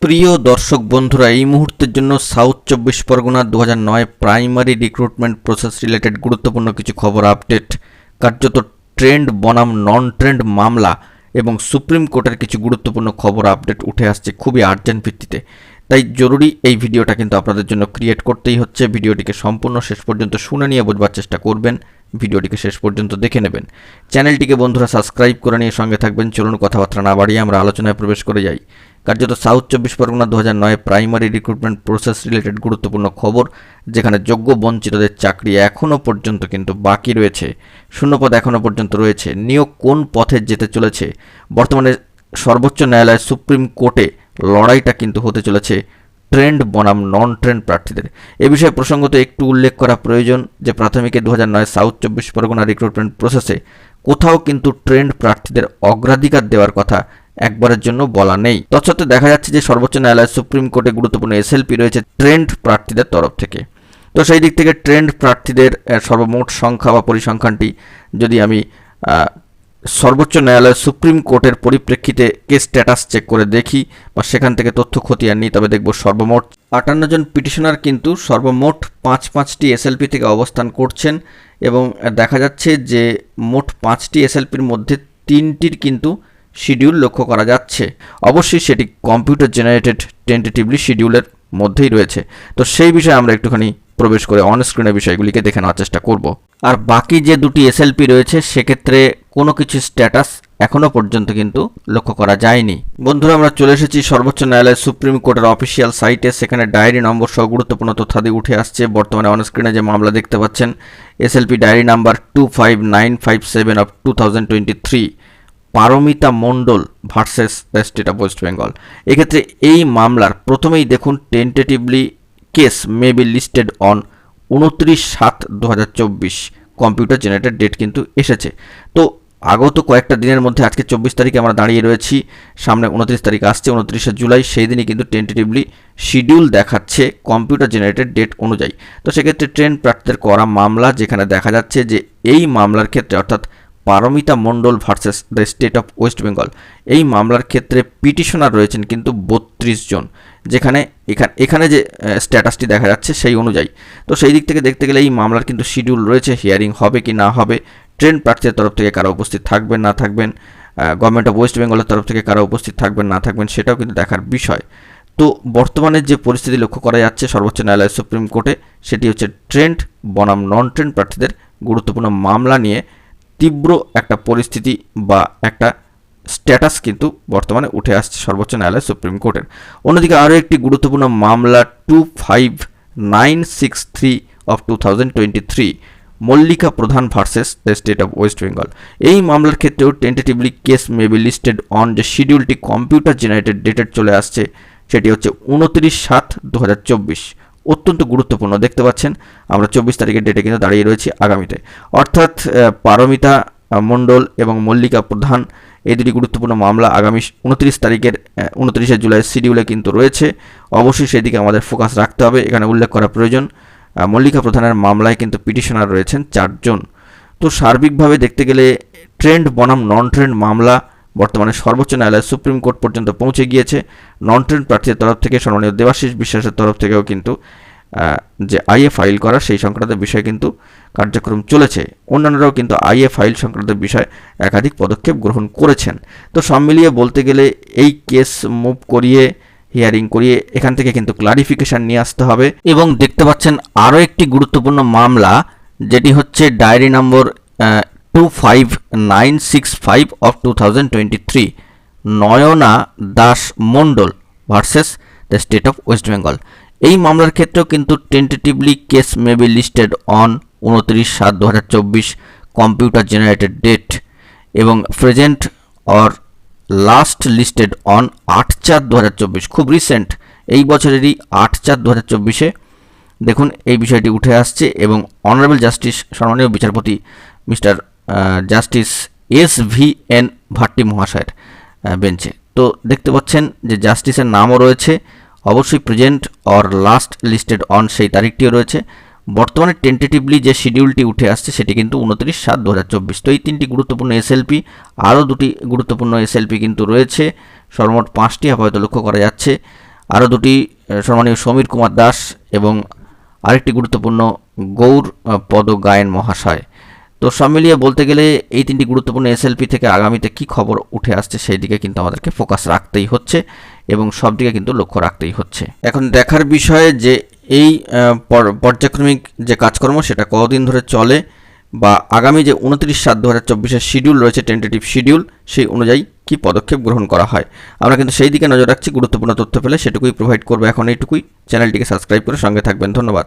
প্রিয় দর্শক বন্ধুরা, এই মুহূর্তের জন্য south 24 Pargana 2009 primary recruitment process related গুরুত্বপূর্ণ কিছু খবর আপডেট, কার্যত ট্রেন্ড বনাম নন ট্রেন্ড মামলা এবং সুপ্রিম কোর্টের কিছু গুরুত্বপূর্ণ খবর আপডেট উঠে আসছে খুবই আর্জেন্ট ভিত্তিতে। তাই জরুরি এই ভিডিওটা কিন্তু আপনাদের জন্য ক্রিয়েট করতেই হচ্ছে। ভিডিওটিকে সম্পূর্ণ শেষ পর্যন্ত শুনে নিয়ে বোঝবার চেষ্টা করবেন, ভিডিওটিকে শেষ পর্যন্ত দেখে নেবেন। চ্যানেলটিকে বন্ধুরা সাবস্ক্রাইব করে নিয়ে সঙ্গে থাকবেন। চলুন কথাবার্তা না বাড়িয়ে আমরা আলোচনায় প্রবেশ করে যাই। কার্যত south 24 Pargana 2009 primary recruitment process related গুরুত্বপূর্ণ খবর, যেখানে যোগ্য বঞ্চিতদের চাকরি এখনও পর্যন্ত কিন্তু বাকি রয়েছে, শূন্যপদ এখনও পর্যন্ত রয়েছে। নিয়োগ কোন পথে যেতে চলেছে, বর্তমানে সর্বোচ্চ ন্যায়ালয় সুপ্রিম কোর্টে লড়াইটা কিন্তু হতে চলেছে ট্রেন্ড বনাম নন ট্রেন্ড প্রার্থীদের। এ বিষয়ে প্রসঙ্গত একটু উল্লেখ করা প্রয়োজন যে প্রাথমিকে 2009 সাউথ 24 পরগনা রিক্রুটমেন্ট প্রসেসে কোথাও কিন্তু ট্রেন্ড প্রার্থীদের অগ্রাধিকার দেওয়ার কথা একবারের জন্য বলা নেই। তৎসত্ত্বেও দেখা যাচ্ছে যে সর্বোচ্চ ন্যায়ালয় সুপ্রিম কোর্টে গুরুত্বপূর্ণ এসএলপি রয়েছে ট্রেন্ড প্রার্থীদের তরফ থেকে। তো সেই দিক থেকে ট্রেন্ড প্রার্থীদের সর্বমোট সংখ্যা বা পরিসংখ্যানটি যদি আমি সর্বোচ্চ ন্যায়ালয় সুপ্রিম কোর্টের পরিপ্রেক্ষিতে কেস স্ট্যাটাস চেক করে দেখি বা সেখান থেকে তথ্য খতিয়ে নিই, তবে দেখব সর্বমোট 58 জন পিটিশনার কিন্তু সর্বমোট 5টি এসএলপি থেকে অবস্থান করছেন এবং দেখা যাচ্ছে যে মোট 5টি এসএলপির মধ্যে 3টির কিন্তু শিডিউল লক্ষ্য করা যাচ্ছে। অবশ্যই সেটি কম্পিউটার জেনারেটেড টেন্টেটিভলি শিডিউলের মধ্যেই রয়েছে। তো সেই বিষয়ে আমরা একটুখানি প্রবেশ করে অনস্ক্রিনের বিষয়গুলিকে দেখে নেওয়ার চেষ্টা করব। আর বাকি যে দুটি এসএলপি রয়েছে সেক্ষেত্রে কোনো কিছু স্ট্যাটাস এখনও পর্যন্ত কিন্তু লক্ষ্য করা যায়নি। বন্ধুরা, আমরা চলে এসেছি সর্বোচ্চ ন্যায়ালয় সুপ্রিম কোর্টের অফিসিয়াল সাইটে। সেখানে ডায়েরি নম্বর সহ গুরুত্বপূর্ণ তথ্যাদি উঠে আসছে। বর্তমানে অনস্ক্রিনে যে মামলা দেখতে পাচ্ছেন, SLP diary number 25957 of 2023, Paromita Mondal versus the state of West Bengal. এক্ষেত্রে এই মামলার প্রথমেই দেখুন tentatively case may be listed on 29/7/2024, computer generated date কিন্তু এসেছে। তো আগত কয়েকটা দিনের মধ্যে আজকে 24 তারিখে আমরা দাঁড়িয়ে রয়েছি, সামনে 29 তারিখ আসছে, 29শে জুলাই, সেই দিনই কিন্তু টেন্টেটিভলি শিডিউল দেখাচ্ছে কম্পিউটার জেনারেটেড ডেট অনুযায়ী। তো সেক্ষেত্রে ট্রেন্ড প্রার্থীদের করা মামলা, যেখানে দেখা যাচ্ছে যে এই মামলার ক্ষেত্রে অর্থাৎ Paramita Mondal versus the state of West Bengal, এই মামলার ক্ষেত্রে পিটিশনার রয়েছেন কিন্তু 32 জন, যেখানে এখানে যে স্ট্যাটাসটি দেখা যাচ্ছে সেই অনুযায়ী। তো সেই দিক থেকে দেখতে গেলে এই মামলার কিন্তু শিডিউল রয়েছে, হিয়ারিং হবে কি না হবে, ট্রেন্ড প্রার্থীদের তরফ থেকে কারা উপস্থিত থাকবেন না থাকবেন, গভর্নমেন্ট অফ ওয়েস্ট বেঙ্গলের তরফ থেকে কারা উপস্থিত থাকবেন না থাকবেন, সেটাও কিন্তু দেখার বিষয়। তো বর্তমানে যে পরিস্থিতি লক্ষ্য করা যাচ্ছে সর্বোচ্চ ন্যায়ালয় সুপ্রিম কোর্টে, সেটি হচ্ছে ট্রেন্ড বনাম নন ট্রেন্ড প্রার্থীদের গুরুত্বপূর্ণ মামলা নিয়ে তীব্র একটা পরিস্থিতি বা একটা স্ট্যাটাস কিন্তু বর্তমানে উঠে আসছে সর্বোচ্চ ন্যায়ালয় সুপ্রিম কোর্টের। অন্যদিকে আরও একটি গুরুত্বপূর্ণ মামলা 25963 অফ 2023, মল্লিকা প্রধান versus the state of West Bengal. এই মামলার ক্ষেত্রেও tentatively case may be listed on যে শিডিউলটি কম্পিউটার জেনারেটেড ডেটেড চলে আসছে, সেটি হচ্ছে 29/7/2024। অত্যন্ত গুরুত্বপূর্ণ, দেখতে পাচ্ছেন আমরা 24 তারিখের ডেটে কিন্তু দাঁড়িয়ে রয়েছি আগামীতে। অর্থাৎ পারমিতা মণ্ডল এবং মল্লিকা প্রধান, এই দুটি গুরুত্বপূর্ণ মামলা আগামী 29শে জুলাই শিডিউলে কিন্তু রয়েছে। অবশ্যই সেদিকে আমাদের ফোকাস রাখতে হবে। এখানে উল্লেখ করা প্রয়োজন, মল্লিকা প্রধানের মামলায় কিন্তু পিটিশনার রয়েছেন 4 জন। তো সার্বিকভাবে দেখতে গেলে ট্রেন্ড বনাম নন ট্রেন্ড মামলা বর্তমানে সর্বোচ্চ ন্যায়ালয় সুপ্রিম কোর্ট পর্যন্ত পৌঁছে গিয়েছে। নন ট্রেন্ড প্রার্থীদের তরফ থেকে সম্মানীয় দেবাশিস বিশ্বাসের তরফ থেকেও কিন্তু যে আইএ ফাইল করা সেই সংক্রান্ত বিষয় কিন্তু কার্যক্রম চলেছে। অন্যান্যরাও কিন্তু আইএ ফাইল সংক্রান্ত বিষয়ে একাধিক পদক্ষেপ গ্রহণ করেছেন। তো সব মিলিয়ে বলতে গেলে এই কেস মুভ করিয়ে হিয়ারিং করিয়ে এখান থেকে কিন্তু ক্লারিফিকেশন নিয়ে আসতে হবে। এবং দেখতে পাচ্ছেন আরও একটি গুরুত্বপূর্ণ মামলা, যেটি হচ্ছে diary number 25965 of 2023, Nayna Das Mondal versus the state of West Bengal. এই মামলার ক্ষেত্রেও কিন্তু tentatively case may be listed on 29/7/2024, computer generated date, এবং present or last listed on 8/4/2024, খুব রিসেন্ট, এই বছরেরই 8/4/2024-এ দেখুন এই বিষয়টি উঠে আসছে। এবং অনারেবল জাস্টিস সম্মানীয় বিচারপতি মিস্টার জাস্টিস SVN ভাট্টি মহাশয়ের বেঞ্চে। তো দেখতে পাচ্ছেন যে জাস্টিসের নামও রয়েছে, অবশ্যই present or last listed on সেই তারিখটিও রয়েছে। বর্তমানে টেন্টেটিভলি যে শিডিউলটি উঠে আসছে সেটি কিন্তু 29/7/2024। তো এই তিনটি গুরুত্বপূর্ণ এসএলপি, আরও দুটি গুরুত্বপূর্ণ এসএলপি কিন্তু রয়েছে, সর্বমোট 5টি আপাতত লক্ষ্য করা যাচ্ছে। আরও দুটি সম্মানীয় সমীর কুমার দাস এবং আরেকটি গুরুত্বপূর্ণ গৌর পদ গায়েন মহাশয়। তো সব মিলিয়ে বলতে গেলে এই তিনটি গুরুত্বপূর্ণ এসএলপি থেকে আগামীতে কি খবর উঠে আসছে সেই দিকে কিন্তু আমাদেরকে ফোকাস রাখতেই হচ্ছে এবং সব দিকে কিন্তু লক্ষ্য রাখতেই হচ্ছে। এখন দেখার বিষয়ে যে এই পর্যায়ক্রমিক যে কাজকর্ম সেটা কতদিন ধরে চলে বা আগামী যে 29/7/2024 শিডিউল রয়েছে, টেন্টেটিভ শিডিউল, সেই অনুযায়ী কি পদক্ষেপ গ্রহণ করা হয়। আমরা কিন্তু সেই দিকে নজর রাখছি। গুরুত্বপূর্ণ তথ্য পেলে সেটুকুই প্রোভাইড করবো। এখন এইটুকুই। চ্যানেলটিকে সাবস্ক্রাইব করে সঙ্গে থাকবেন। ধন্যবাদ।